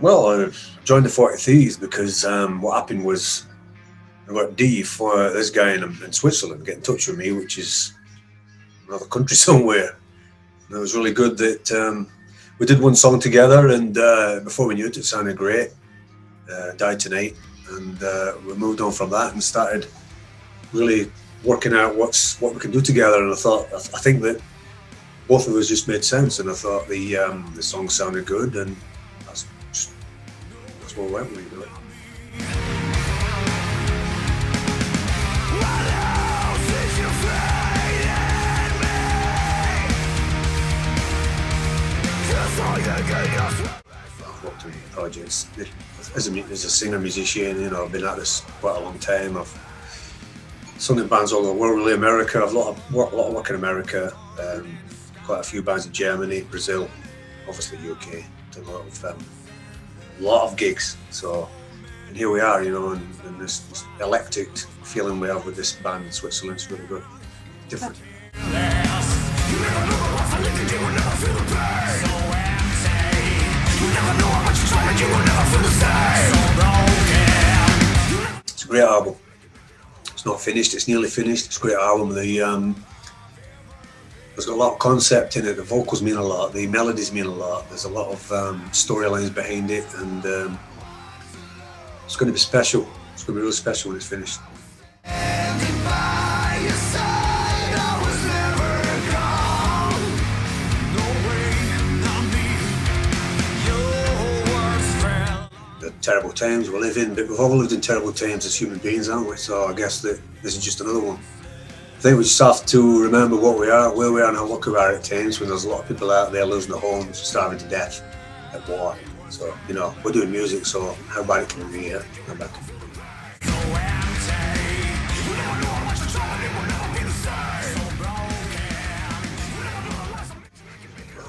Well, I joined the 40 Thieves because what happened was I got D for this guy in Switzerland get in touch with me, which is another country somewhere. And it was really good that we did one song together, and before we knew it, it sounded great. Died Tonight, and we moved on from that and started really working out what we can do together. And I think that both of us just made sense, and I thought the song sounded good, and that's what we went with, you know. I've worked on projects as a singer musician. You know, I've been at this quite a long time. I've sung in bands all over the world, really. America. I've a lot of work in America. Quite a few bands in Germany, Brazil, obviously UK. Done a lot of gigs. So, and here we are, you know, and this eclectic feeling we have with this band in Switzerland is really good, different. It's a great album. It's not finished, it's nearly finished. It's a great album. There's got a lot of concept in it. The vocals mean a lot, the melodies mean a lot. There's a lot of storylines behind it, and it's going to be special. It's going to be really special when it's finished. The terrible times we live in, but we've all lived in terrible times as human beings, haven't we? So I guess that this is just another one. I think we just have to remember what we are, where we are, and how lucky we are at times when there's a lot of people out there losing their homes, starving to death at war. So, you know, we're doing music, so how bad it can be here? How bad can it be?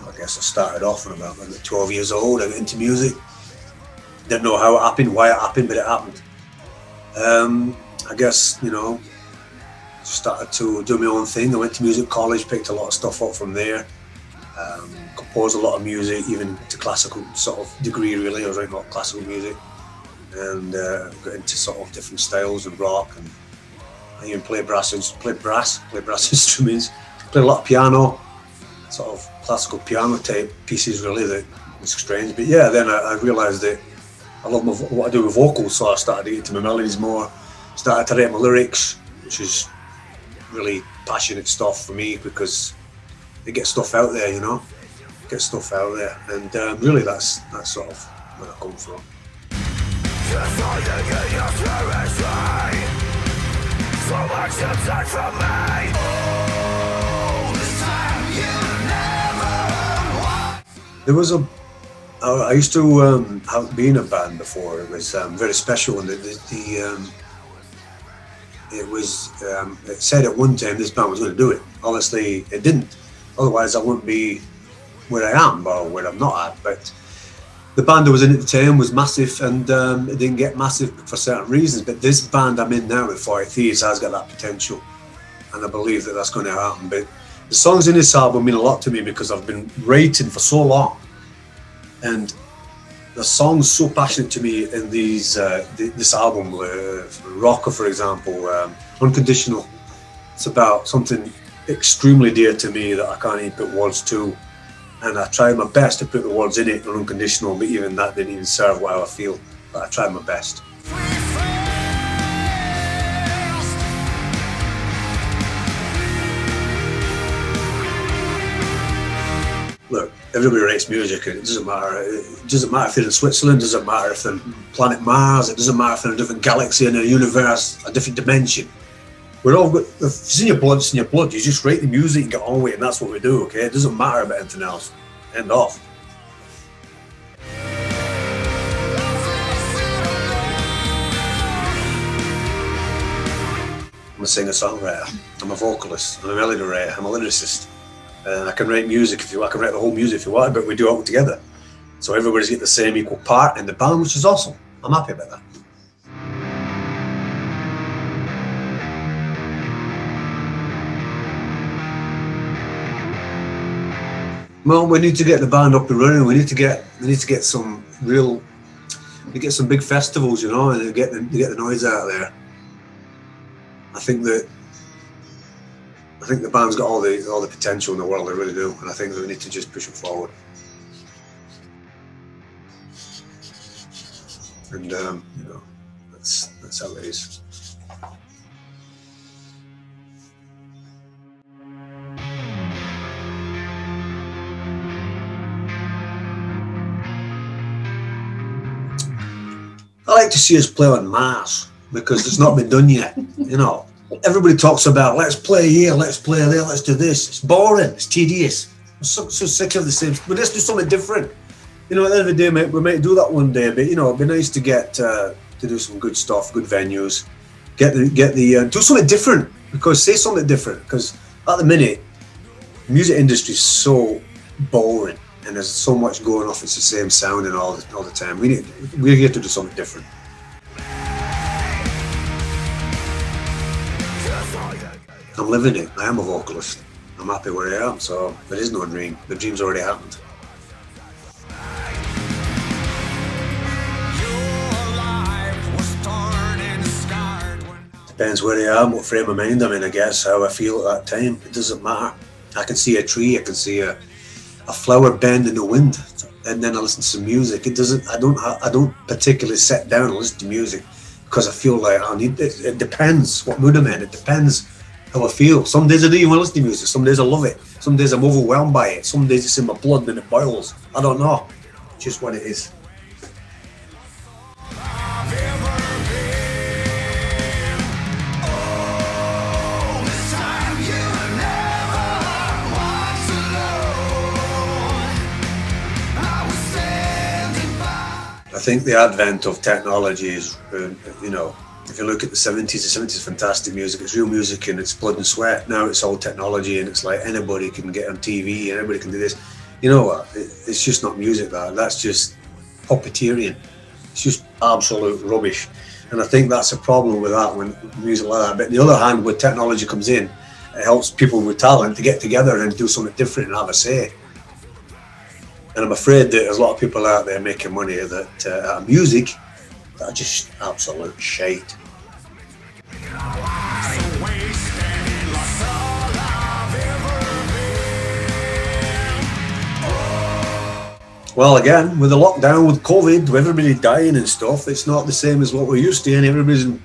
I guess I started off when about 12 years old. I got into music. Didn't know how it happened, why it happened, but it happened. I guess, you know, started to do my own thing. I went to music college, picked a lot of stuff up from there. Composed a lot of music, even to classical sort of degree, really. I was writing a lot of classical music, and got into sort of different styles and rock, and I even played brass instruments. Played a lot of piano, sort of classical piano type pieces, really. That was strange, but yeah. Then I realised that I love what I do with vocals, so I started to get into my melodies more. Started to write my lyrics, which is really passionate stuff for me because they get stuff out there, you know. Get stuff out there, and really that's sort of where I come from. There was I used to have been in a band before. It was very special, and it said at one time this band was going to do it. Obviously, it didn't. Otherwise, I wouldn't be where I am or where I'm not at. But the band I was in at the time was massive, and it didn't get massive for certain reasons. But this band I'm in now with 40 Thieves has got that potential, and I believe that that's going to happen. But the songs in this album mean a lot to me because I've been writing for so long, and the song's so passionate to me in this album. Rocker, for example, Unconditional. It's about something extremely dear to me that I can't even put words to, and I tried my best to put the words in it on Unconditional, but even that didn't even serve how I feel. But I tried my best. Look, everybody writes music, and it doesn't matter. It doesn't matter if they're in Switzerland. It doesn't matter if they're on planet Mars. It doesn't matter if they're in a different galaxy, in a universe, a different dimension. We're all good. If it's in your blood, it's in your blood. You just write the music and get on with it, and that's what we do. Okay, it doesn't matter about anything else. End off. I'm a singer-songwriter. I'm a vocalist. I'm a melody writer. I'm a lyricist. I can write music if you want. I can write the whole music if you want, but we do it all together. So everybody's getting the same equal part in the band, which is awesome. I'm happy about that. Well, we need to get the band up and running. We need to get some real you get some big festivals, you know, and you get the noise out there. I think the band's got all the potential in the world. They really do, and I think that we need to just push it forward. And you know, that's how it is. I like to see us play on Mars because it's not been done yet. You know, everybody talks about let's play here, let's play there, let's do this. It's boring, it's tedious. I'm so sick of the same. But let's do something different. You know, at the end of the day, mate, we might do that one day. But you know, it'd be nice to get to do some good stuff, good venues, do something different. Because say something different. Because at the minute, the music industry is so boring. And there's so much going off. It's the same sound and all the time. We're here to do something different. I'm living it. I am a vocalist. I'm happy where I am. So there is no dream. The dream's already happened. Depends where I am, what frame of mind I'm in. I guess how I feel at that time. It doesn't matter. I can see a tree. I can see a flower bend in the wind, and then I listen to some music. It doesn't. I don't particularly sit down and listen to music because I feel like I need it. It depends what mood I'm in. It depends how I feel. Some days I don't even want to listen to music. Some days I love it. Some days I'm overwhelmed by it. Some days it's in my blood and it boils. I don't know. It's just what it is. I think the advent of technology is, you know, if you look at the 70s is fantastic music. It's real music and it's blood and sweat. Now it's all technology and it's like anybody can get on TV and anybody can do this. You know what? It's just not music. That's just puppeteering. It's just absolute rubbish. And I think that's a problem with that when music like that. But on the other hand, when technology comes in, it helps people with talent to get together and do something different and have a say. And I'm afraid that there's a lot of people out there making money that music that are just absolute shite. Well, again, with the lockdown, with COVID, with everybody dying and stuff, it's not the same as what we're used to, and everybody's in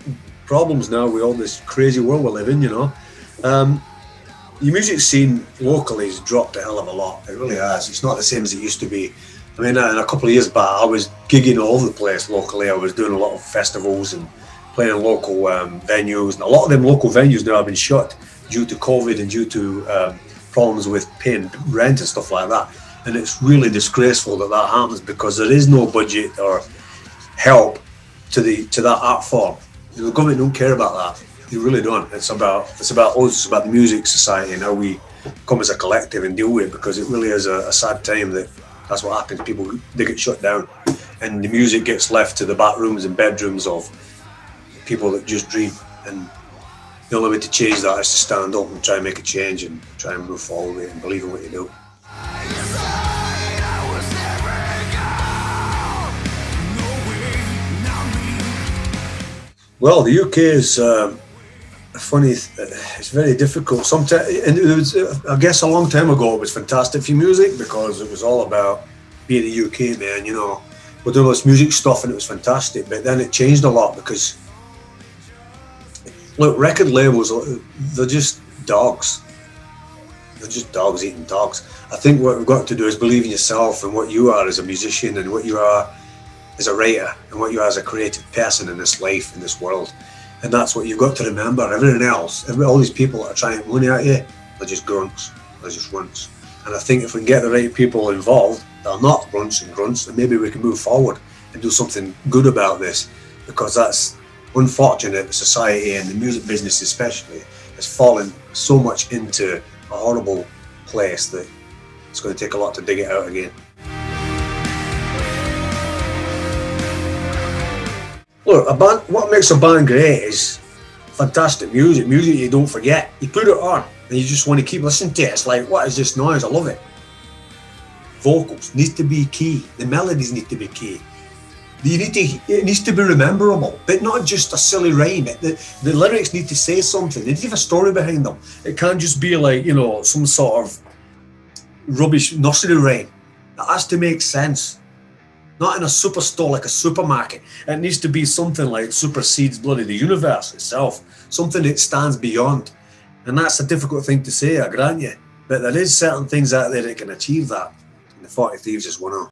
problems now with all this crazy world we live in, you know. The music scene locally has dropped a hell of a lot. It really has. It's not the same as it used to be. I mean, in a couple of years back, I was gigging all over the place locally. I was doing a lot of festivals and playing in local venues. And a lot of them local venues now have been shut due to COVID and due to problems with paying rent and stuff like that. And it's really disgraceful that that happens because there is no budget or help to that art form. The government don't care about that. They really don't. It's about us. It's about the music society and how we come as a collective and deal with it, because it really is a sad time that's what happens. People, they get shut down and the music gets left to the back rooms and bedrooms of people that just dream. And the only way to change that is to stand up and try and make a change and try and move forward with it and believe in what you do. Well, the UK is funny. It's very difficult. Sometimes, and it was, I guess, a long time ago, it was fantastic for music because it was all about being the UK, man. You know, we're doing all this music stuff, and it was fantastic. But then it changed a lot because, look, record labels, they're just dogs. They're just dogs eating dogs. I think what we've got to do is believe in yourself and what you are as a musician and what you are as a writer and what you are as a creative person in this life, in this world. And that's what you've got to remember. Everything else, all these people that are trying money at you, they're just grunts, they're just runts. And I think if we can get the right people involved, they're not runts and grunts, and maybe we can move forward and do something good about this, because that's unfortunate. The society and the music business especially has fallen so much into a horrible place that it's going to take a lot to dig it out again. Look, a band, what makes a band great is fantastic music you don't forget. You put it on and you just want to keep listening to it. It's like, what is this noise? I love it. Vocals need to be key. The melodies need to be key. it needs to be rememberable, but not just a silly rhyme. The lyrics need to say something. They need to have a story behind them. It can't just be like, you know, some sort of rubbish nursery rhyme. It has to make sense. Not in a superstore like a supermarket. It needs to be something like supersedes bloody the universe itself. Something that stands beyond. And that's a difficult thing to say, I grant you. But there is certain things out there that can achieve that. And the 40 Thieves is one of them.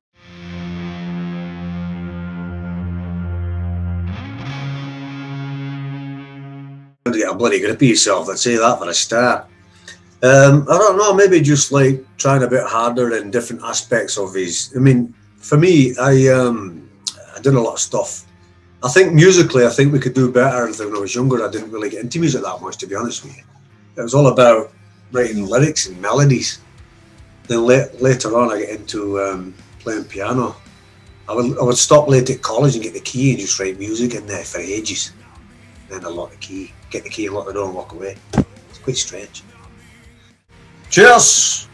To get a bloody grip of yourself, I'd say that for a start. I don't know, maybe just like trying a bit harder in different aspects of his. I mean, for me, I did a lot of stuff. I think musically, I think we could do better than when I was younger. I didn't really get into music that much, to be honest with you. It was all about writing lyrics and melodies. Then later on, I get into playing piano. I would stop late at college and get the key and just write music in there for ages. Then I lock the key, get the key and lock the door and walk away. It's quite strange. Cheers!